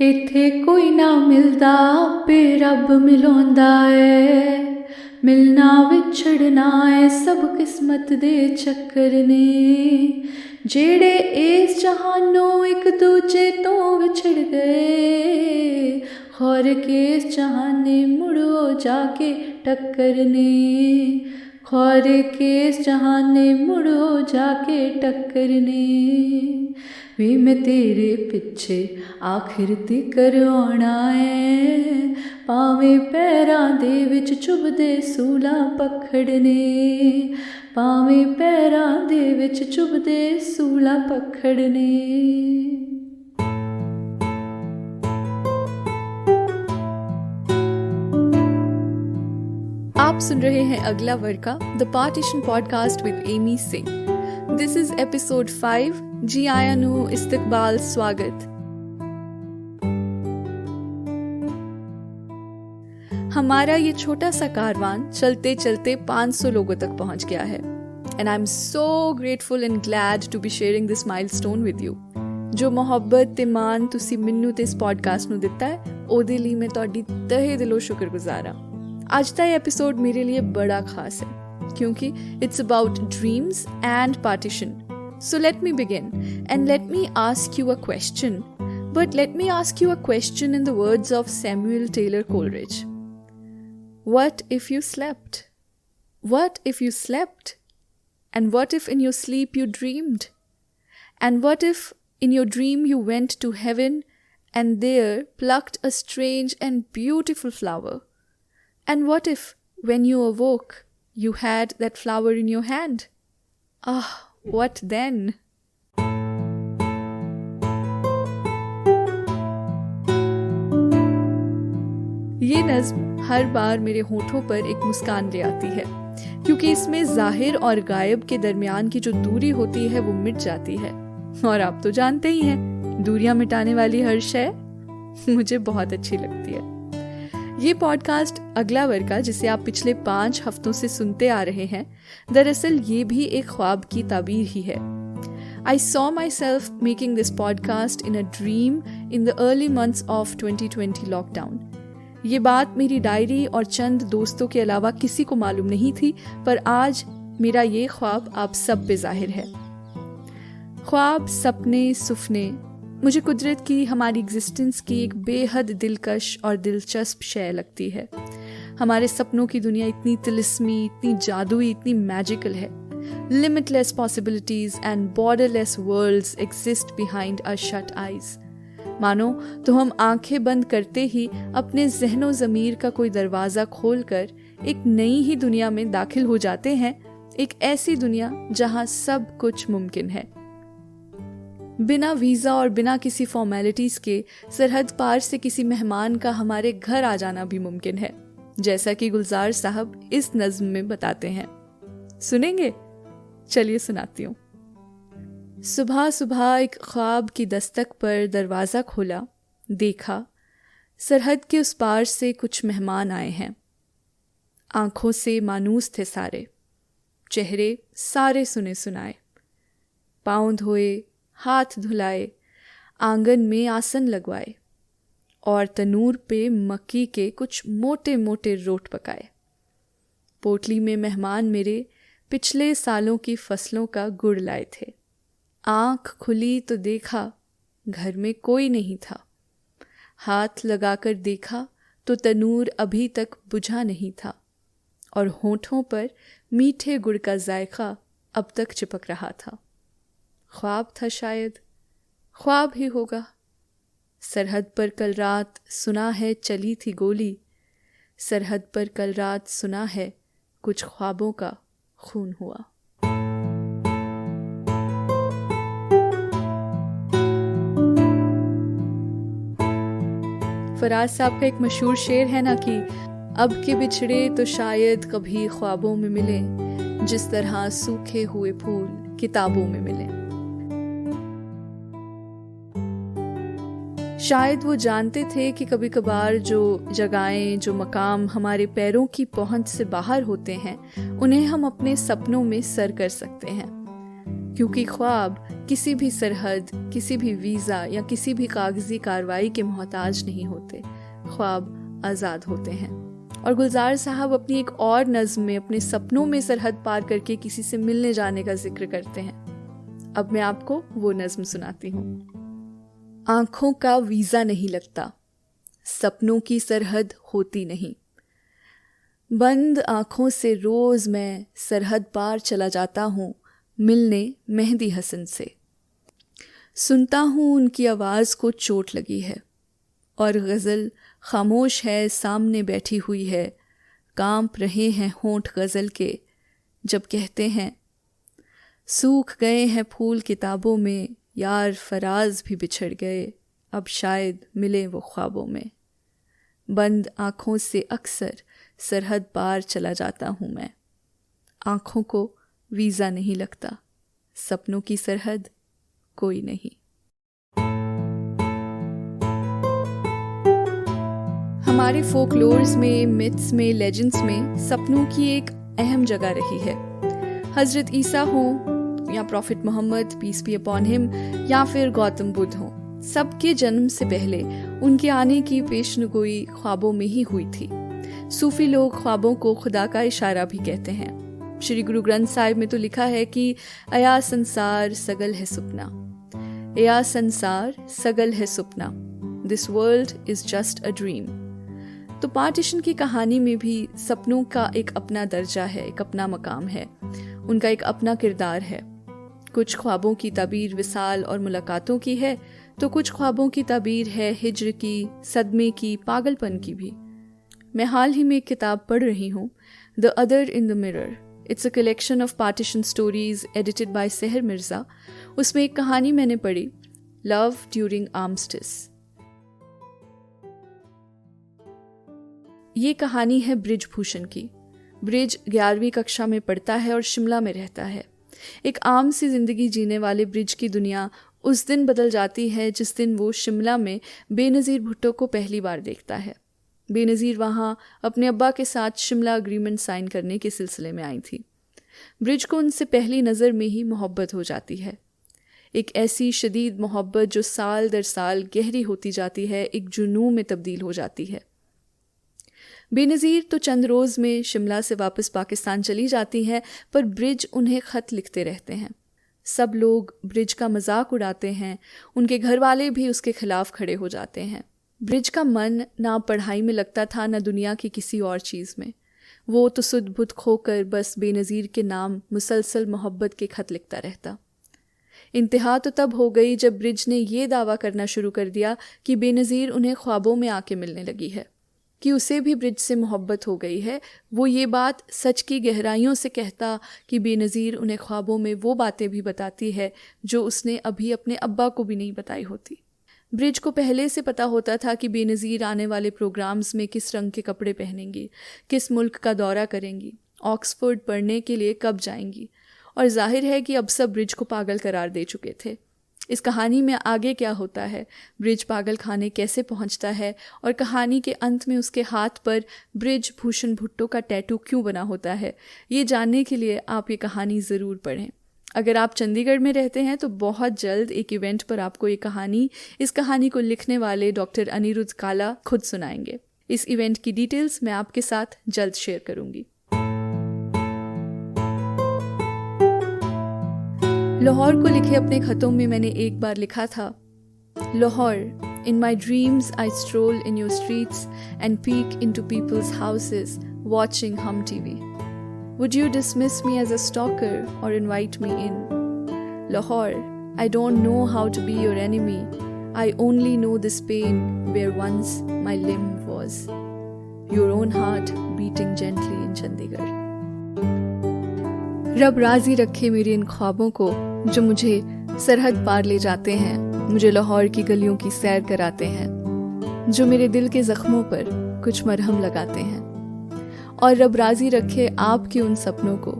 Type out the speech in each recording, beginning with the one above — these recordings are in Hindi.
इत्थे कोई ना मिलदा पे रब मिलांदा है। मिलना विछड़ना है सब किस्मत दे चक्कर ने। जेड़े इस जहानों एक दूजे तो विछड़ गए, खौर के इस जहाने मुड़ो जाके टक्कर ने। खौर के इस जहाने मुड़ो जाके टक्कर ने। वे मैं तेरे पिछे आखिर तिकर आना है। पावे पैरां दे विच चुभदे सूला पखड़ने। पावे पैरां दे विच चुभदे सूला पखड़ने। आप सुन रहे हैं अगला वर्ग का the partition podcast with Amy Singh. This is episode 5। जी आया नु इस्तकबाल स्वागत। हमारा ये छोटा सा कारवान चलते चलते 500 लोगों तक पहुंच गया है। And I am so grateful and glad to be sharing this milestone with you. जो मोहब्बत ते मान तुसी मिन्नू ते इस पॉडकास्ट ਨੂੰ ਦਿੱਤਾ ਹੈ ਉਹਦੇ ਲਈ ਮੈਂ ਤੁਹਾਡੀ ਤਹਿ ਦਿਲੋਂ ਸ਼ੁਕਰਗੁਜ਼ਾਰ ਹਾਂ। आज का एपिसोड मेरे लिए बड़ा खास है क्योंकि it's about dreams and partition. So let me begin and let me ask you a question. But let me ask you a question in the words of Samuel Taylor Coleridge. What if you slept? What if you slept? And what if in your sleep you dreamed? And what if in your dream you went to heaven and there plucked a strange and beautiful flower? And what if, when you awoke, you had that flower in your hand? Ah, what then? ये नज़्म हर बार मेरे होठों पर एक मुस्कान ले आती है क्योंकि इसमें जाहिर और गायब के दरमियान की जो दूरी होती है वो मिट जाती है। और आप तो जानते ही हैं, दूरियां मिटाने वाली हर शय मुझे बहुत अच्छी लगती है। ये पॉडकास्ट अगला वर्ग का, जिसे आप पिछले 5 हफ्तों से सुनते आ रहे हैं, दरअसल ये भी एक ख्वाब की ताबीर ही है। I saw myself making this podcast in a dream in the early months of 2020 lockdown. ये बात मेरी डायरी और चंद दोस्तों के अलावा किसी को मालूम नहीं थी, पर आज मेरा ये ख्वाब आप सब पे जाहिर है। ख्वाब, सपने, सुफने मुझे कुदरत की, हमारी एग्जिस्टेंस की एक बेहद दिलकश और दिलचस्प शय लगती है। हमारे सपनों की दुनिया इतनी तिलिस्मी, इतनी जादुई, इतनी मैजिकल है। Limitless possibilities and borderless worlds exist behind our shut eyes. मानो तो हम आंखें बंद करते ही अपने ज़हनो ज़मीर का कोई दरवाज़ा खोलकर एक नई ही दुनिया में दाखिल हो जाते हैं। एक ऐसी दुनिया जहां सब कुछ मुमकिन है। बिना वीज़ा और बिना किसी फॉर्मेलिटीज़ के सरहद पार से किसी मेहमान का हमारे घर आ जाना भी मुमकिन है, जैसा कि गुलजार साहब इस नज़्म में बताते हैं। सुनेंगे? चलिए सुनाती हूँ। सुबह सुबह एक ख्वाब की दस्तक पर दरवाज़ा खोला, देखा सरहद के उस पार से कुछ मेहमान आए हैं। आँखों से मानूस थे सारे, चेहरे सारे सुने सुनाए। पाँव धोए, हाथ धुलाए, आंगन में आसन लगवाए और तनूर पे मक्की के कुछ मोटे मोटे रोट पकाए। पोटली में मेहमान मेरे पिछले सालों की फसलों का गुड़ लाए थे। आँख खुली तो देखा घर में कोई नहीं था। हाथ लगाकर देखा तो तनूर अभी तक बुझा नहीं था और होठों पर मीठे गुड़ का जायका अब तक चिपक रहा था। ख्वाब था शायद, ख्वाब ही होगा। सरहद पर कल रात सुना है चली थी गोली। सरहद पर कल रात सुना है कुछ ख्वाबों का खून हुआ। फराज साहब का एक मशहूर शेर है ना कि अब के बिछड़े तो शायद कभी ख्वाबों में मिले, जिस तरह सूखे हुए फूल किताबों में मिले। शायद वो जानते थे कि कभी कभार जो जगहें, जो मकाम हमारे पैरों की पहुंच से बाहर होते हैं, उन्हें हम अपने सपनों में सर कर सकते हैं। क्योंकि ख्वाब किसी भी सरहद, किसी भी वीज़ा या किसी भी कागजी कार्रवाई के मोहताज नहीं होते। ख्वाब आज़ाद होते हैं। और गुलजार साहब अपनी एक और नज़्म में अपने सपनों में सरहद पार करके किसी से मिलने जाने का जिक्र करते हैं। अब मैं आपको वो नज़्म सुनाती हूँ। आँखों का वीज़ा नहीं लगता, सपनों की सरहद होती नहीं। बंद आँखों से रोज़ मैं सरहद पार चला जाता हूँ मिलने मेहंदी हसन से। सुनता हूँ उनकी आवाज़ को चोट लगी है और गज़ल खामोश है, सामने बैठी हुई है। कांप रहे हैं होंठ गज़ल के जब कहते हैं, सूख गए हैं फूल किताबों में, यार फराज भी बिछड़ गए, अब शायद मिले वो ख्वाबों में। बंद आँखों से अक्सर सरहद पार चला जाता हूँ मैं। आँखों को वीज़ा नहीं लगता, सपनों की सरहद कोई नहीं। हमारे फोकलोर्स में, मिथ्स में, लेजेंड्स में सपनों की एक अहम जगह रही है। हज़रत ईसा हो या prophet Muhammad peace be upon him या फिर गौतम बुद्ध हो, सबके जन्म से पहले उनके आने की पेशनगोई ख्वाबों में ही हुई थी। सूफी लोग ख्वाबों को खुदा का इशारा भी कहते हैं। श्री गुरु ग्रंथ साहिब में तो लिखा है कि अया संसार सगल है सुपना, अया संसार सगल है सुपना, this world is just a dream. तो पार्टीशन की कहानी में भी सपनों का एक अपना दर्जा है, एक अपना मकाम है, उनका एक अपना किरदार है। कुछ ख्वाबों की ताबीर विसाल और मुलाकातों की है, तो कुछ ख्वाबों की ताबीर है हिज्र की, सदमे की, पागलपन की भी। मैं हाल ही में एक किताब पढ़ रही हूँ, the other in the mirror. It's a collection of partition stories edited by सहर मिर्ज़ा। उसमें एक कहानी मैंने पढ़ी, लव ड्यूरिंग आर्मस्टिस। ये कहानी है ब्रिज भूषण की। ब्रिज 11वीं कक्षा में पढ़ता है और शिमला में रहता है। एक आम सी जिंदगी जीने वाले ब्रिज की दुनिया उस दिन बदल जाती है जिस दिन वो शिमला में बेनज़ीर भुट्टो को पहली बार देखता है। बेनज़ीर वहाँ अपने अब्बा के साथ शिमला अग्रीमेंट साइन करने के सिलसिले में आई थी। ब्रिज को उनसे पहली नज़र में ही मोहब्बत हो जाती है। एक ऐसी शदीद मोहब्बत जो साल दर साल गहरी होती जाती है, एक जुनून में तब्दील हो जाती है। बेनज़ीर तो चंद रोज़ में शिमला से वापस पाकिस्तान चली जाती हैं, पर ब्रिज उन्हें ख़त लिखते रहते हैं। सब लोग ब्रिज का मजाक उड़ाते हैं, उनके घर वाले भी उसके खिलाफ खड़े हो जाते हैं। ब्रिज का मन ना पढ़ाई में लगता था, ना दुनिया की किसी और चीज़ में। वो तो सुध बुध खोकर बस बेनज़ीर के नाम मुसलसल मोहब्बत के खत लिखता रहता। इंतहा तो तब हो गई जब ब्रिज ने ये दावा करना शुरू कर दिया कि बेनज़ीर उन्हें ख्वाबों में आके मिलने लगी है, कि उसे भी ब्रिज से मोहब्बत हो गई है। वो ये बात सच की गहराइयों से कहता कि बेनज़ीर उन्हें ख्वाबों में वो बातें भी बताती है जो उसने अभी अपने अब्बा को भी नहीं बताई होती। ब्रिज को पहले से पता होता था कि बेनज़ीर आने वाले प्रोग्राम्स में किस रंग के कपड़े पहनेंगी, किस मुल्क का दौरा करेंगी, ऑक्सफोर्ड पढ़ने के लिए कब जाएंगी, और जाहिर है कि अब सब ब्रिज को पागल करार दे चुके थे। इस कहानी में आगे क्या होता है, ब्रिज पागल खाने कैसे पहुंचता है, और कहानी के अंत में उसके हाथ पर ब्रिज भूषण भुट्टो का टैटू क्यों बना होता है, ये जानने के लिए आप ये कहानी ज़रूर पढ़ें। अगर आप चंडीगढ़ में रहते हैं तो बहुत जल्द एक इवेंट पर आपको इस कहानी को लिखने वाले डॉक्टर अनिरुद्ध काला खुद सुनाएंगे। इस इवेंट की डिटेल्स मैं आपके साथ जल्द शेयर करूंगी। लाहौर को लिखे अपने खतों में मैंने एक बार लिखा था, Lahore, in my dreams I stroll in your streets and peek into people's houses watching Hum TV. Would you dismiss me as a stalker or invite me in? Lahore, I don't know how to be your enemy. I only know this pain where once my limb was. Your own heart beating gently in Chandigarh. रब राज़ी रखे मेरे इन ख्वाबों को जो मुझे सरहद पार ले जाते हैं, मुझे लाहौर की गलियों की सैर कराते हैं, जो मेरे दिल के ज़ख्मों पर कुछ मरहम लगाते हैं। और रब राज़ी रखे आपके उन सपनों को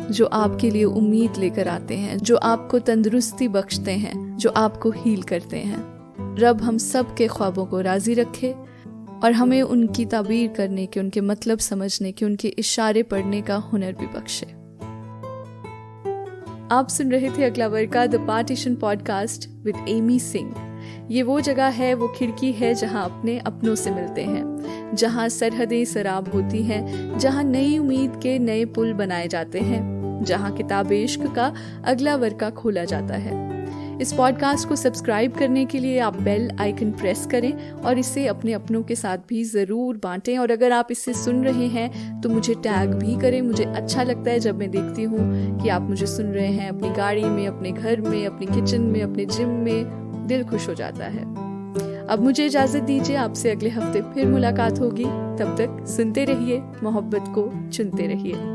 जो आपके लिए उम्मीद लेकर आते हैं, जो आपको तंदुरुस्ती बख्शते हैं, जो आपको हील करते हैं। रब हम सब के ख्वाबों को राज़ी रखे और हमें उनकी ताबीर करने के, उनके मतलब समझने के, उनके इशारे पढ़ने का हुनर भी बख्शे। आप सुन रहे थे अगला वर्का the partition podcast with Amy Singh. ये वो जगह है, वो खिड़की है जहाँ अपने अपनों से मिलते हैं, जहाँ सरहदें सराब होती हैं, जहाँ नई उम्मीद के नए पुल बनाए जाते हैं, जहाँ किताब इश्क का अगला वर्का खोला जाता है। इस पॉडकास्ट को सब्सक्राइब करने के लिए आप बेल आइकन प्रेस करें और इसे अपने अपनों के साथ भी ज़रूर बांटें। और अगर आप इसे सुन रहे हैं तो मुझे टैग भी करें। मुझे अच्छा लगता है जब मैं देखती हूँ कि आप मुझे सुन रहे हैं, अपनी गाड़ी में, अपने घर में, अपनी किचन में, अपने जिम में। दिल खुश हो जाता है। अब मुझे इजाज़त दीजिए, आपसे अगले हफ्ते फिर मुलाकात होगी। तब तक सुनते रहिए, मोहब्बत को चुनते रहिए।